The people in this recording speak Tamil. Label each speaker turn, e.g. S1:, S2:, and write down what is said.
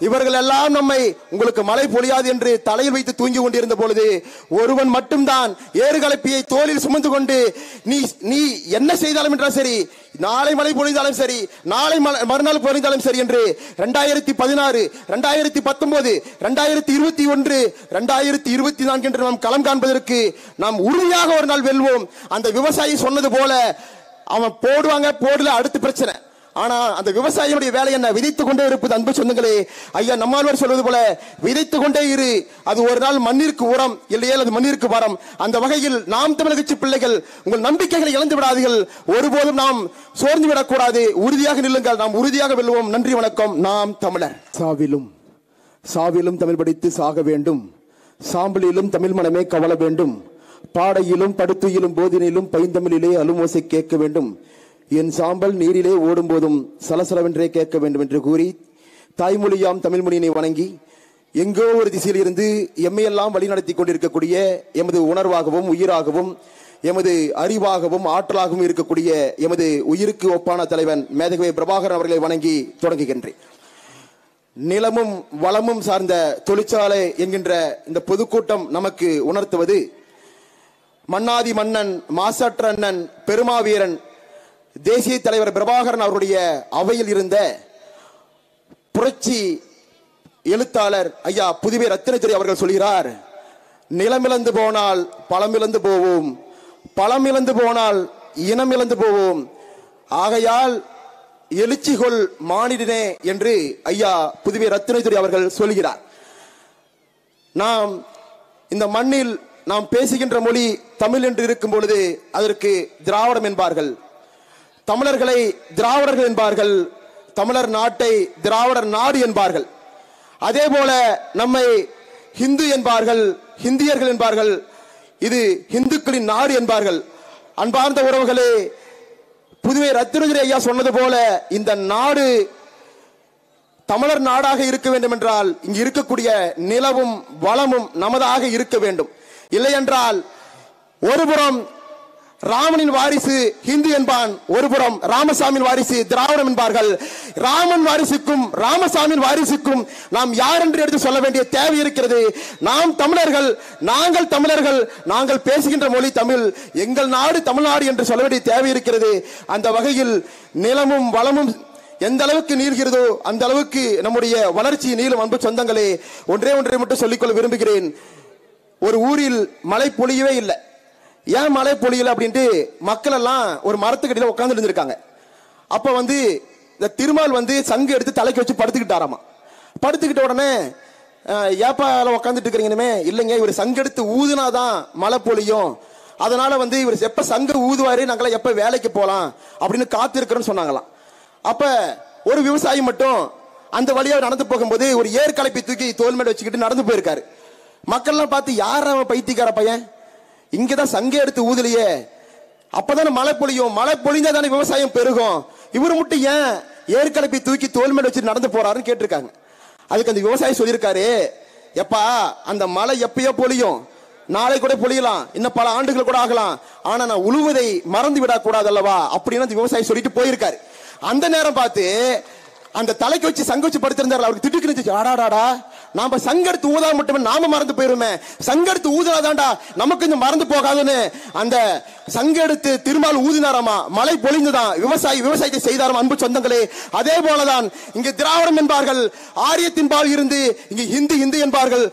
S1: இவர்கள் எல்லாம் நம்மை உங்களுக்கு மழை பொழியாது என்று தலையில் வைத்து தூங்கி கொண்டிருந்த பொழுது ஒருவன் மட்டும்தான் ஏறுகலப்பியை தோளில் சுமந்து கொண்டு நீ என்ன செய்தாலும் என்றால் சரி, நாளை மழை பொழிந்தாலும் சரி, நாளை மறுநாள் பொழிந்தாலும் சரி என்று 2016, 2019, 2021, 2024 என்று நாம் களம் காண்பதற்கு நாம் உறுதியாக ஒரு நாள் வெல்வோம். அந்த விவசாயி சொன்னது போல அவன் போடுவாங்க, போடல, அடுத்த பிரச்சனை. ஆனா அந்த விவசாயியுடைய வேலை என்ன? விதைத்துக் கொண்டே இருப்பது. அன்பு சொந்தங்களே, ஐயா நம்மாழ்வார் சொல்வது போல விதைத்துக் கொண்டே இரு, அது ஒரு நாள் மண்ணிற்கு உரம், இல்லையே அது மண்ணிற்கு வரம். அந்த வகையில் நாம் தமிழ் கட்சி பிள்ளைகள் உங்கள் நம்பிக்கைகளை இழந்து விடாதீர்கள், ஒருபோதும் நாம் சோர்ந்து விடக்கூடாது, உறுதியாக நில்லுங்கள், நாம் உறுதியாக வெல்வோம். நன்றி, வணக்கம். நாம் தமிழர். சாவிலும் தமிழ் படித்து சாக வேண்டும், சாம்பலிலும் தமிழ் மனமே கவல வேண்டும், பாடையிலும் படுத்துயிலும் போதினிலும் பைந்தமிழிலே அலுமோசை கேட்க வேண்டும், என் சாம்பல் நீரிலே ஓடும் போதும் சலசலவென்றே கேட்க வேண்டும் என்று கூறி தாய்மொழியாம் தமிழ் மொழியினை வணங்கி எங்கோ ஒரு திசையில் இருந்து எம்மையெல்லாம் வழிநடத்தி கொண்டிருக்கக்கூடிய எமது உணர்வாகவும் உயிராகவும் எமது அறிவாகவும் ஆற்றலாகவும் இருக்கக்கூடிய எமது உயிருக்கு ஒப்பான தலைவன் மேதகவி பிரபாகரன் அவர்களை வணங்கி தொடங்குகின்றேன். நிலமும் வளமும் சார்ந்த தொழிற்சாலை என்கின்ற இந்த பொதுக்கூட்டம் நமக்கு உணர்த்துவது, மன்னாதி மன்னன், மாசற்ற அண்ணன், பெருமாவீரன், தேசிய தலைவர் பிரபாகரன் அவருடைய அவையில் இருந்த புரட்சி எழுத்தாளர் ஐயா புதுவை ரத்தினத்துறை அவர்கள் சொல்கிறார், நிலமிழந்து போனால் பழமிழந்து போவோம், பழமிழந்து போனால் இனமிழந்து போவோம், ஆகையால் எழுச்சிகொள் மானிடனே என்று ஐயா புதுவை ரத்தினத்துறை அவர்கள் சொல்கிறார். நாம் இந்த மண்ணில் நாம் பேசுகின்ற மொழி தமிழ் என்று இருக்கும் பொழுது அதற்கு திராவிடம் என்பார்கள், தமிழர்களை திராவிடர்கள் என்பார்கள், தமிழர் நாட்டை திராவிடர் நாடு என்பார்கள். அதே போல நம்மை ஹிந்து என்பார்கள், ஹிந்தியர்கள் என்பார்கள், இது இந்துக்களின் நாடு என்பார்கள். அன்பார்ந்த உறவுகளே, புதுவை ரத்தினதுரை ஐயா சொன்னது போல இந்த நாடு தமிழர் நாடாக இருக்க வேண்டும் என்றால் இங்கு இருக்கக்கூடிய நிலவும் வளமும் நமதாக இருக்க வேண்டும். இல்லை என்றால் ஒருபுறம் ராமனின் வாரிசு ஹிந்து என்பான், ஒருபுறம் ராமசாமியின் வாரிசு திராவிடம் என்பார்கள். ராமன் வாரிசுக்கும் ராமசாமியின் வாரிசுக்கும் நாம் யார் என்று எடுத்து சொல்ல வேண்டிய தேவை இருக்கிறது. நாம் தமிழர்கள், நாங்கள் தமிழர்கள், நாங்கள் பேசுகின்ற மொழி தமிழ், எங்கள் நாடு தமிழ்நாடு என்று சொல்ல வேண்டிய தேவை இருக்கிறது. அந்த வகையில் நிலமும் வளமும் எந்த அளவுக்கு நீள்கிறதோ அந்த அளவுக்கு நம்முடைய வளர்ச்சி நீளும். அன்பு சொந்தங்களே, ஒன்றை மட்டும் சொல்லிக்கொள்ள விரும்புகிறேன். ஒரு ஊரில் மழை பொழியவே இல்லை. ஏன் மழை பொழியல அப்படின்ட்டு மக்கள் எல்லாம் ஒரு மரத்துக்கடியில உட்கார்ந்து இருந்திருக்காங்க. அப்ப இந்த திருமால் சங்கு எடுத்து தலைக்கு வச்சு படுத்துக்கிட்டாராமா. படுத்துக்கிட்ட உடனே ஏப்பா உட்காந்துட்டு இருக்கிறீங்கன்னு, இல்லைங்க இவர் சங்கு எடுத்து ஊதுனாதான் மழை பொழியும், அதனால இவர் எப்ப சங்கு ஊதுவாரு நாங்களாம் எப்ப வேலைக்கு போலாம் அப்படின்னு காத்து இருக்கிறோன்னு சொன்னாங்களாம். அப்ப ஒரு விவசாயி மட்டும் அந்த வழியாக நடந்து போகும்போது ஒரு ஏற்கலப்பை தூக்கி தோல் மேல வச்சுக்கிட்டு நடந்து போயிருக்காரு. மக்கள்லாம் பார்த்து, யார் அவன் பைத்தியக்கார பையன், இங்கதான் சங்க எடுத்து ஊதலையே, அப்பதானே மழை பொழியும், மழை பொழிந்தா தானே விவசாயம் பெருகும், இவரு மட்டும் ஏன் ஏற்கலப்பை தூக்கி தோல் மேல வச்சு நடந்து போறாருன்னு கேட்டிருக்காங்க. அதுக்கு அந்த விவசாயி சொல்லியிருக்காரு, எப்பா அந்த மழை எப்பயோ பொழியும், நாளை கூட பொழியலாம், இன்னும் பல ஆண்டுகள் கூட ஆகலாம், ஆனா நான் உழுவதை மறந்து விடக்கூடாது அல்லவா அப்படின்னு அந்த விவசாயி சொல்லிட்டு போயிருக்காரு. அந்த நேரம் பார்த்து அந்த தலைக்கு வச்சு சங்க வச்சு படுத்திருந்தாரு. அவருக்கு திட்டுக்கு, ஆடாடாடா நாம சங்கெடுத்து ஊதா மட்டுமே நாம மறந்து போயிருமே, சங்கெடுத்து ஊதுனாதான்டா நமக்கு இந்த மறந்து போகாதுன்னு அந்த சங்கெடுத்து திருமால் ஊதினாராமா, மழை பொழிந்துதான், விவசாயத்தை செய்தாராம். அன்பு சொந்தங்களே, அதே போலதான் இங்கு திராவிடம் என்பார்கள், ஆரியத்தின் பால் இருந்து இங்கு ஹிந்து என்பார்கள்.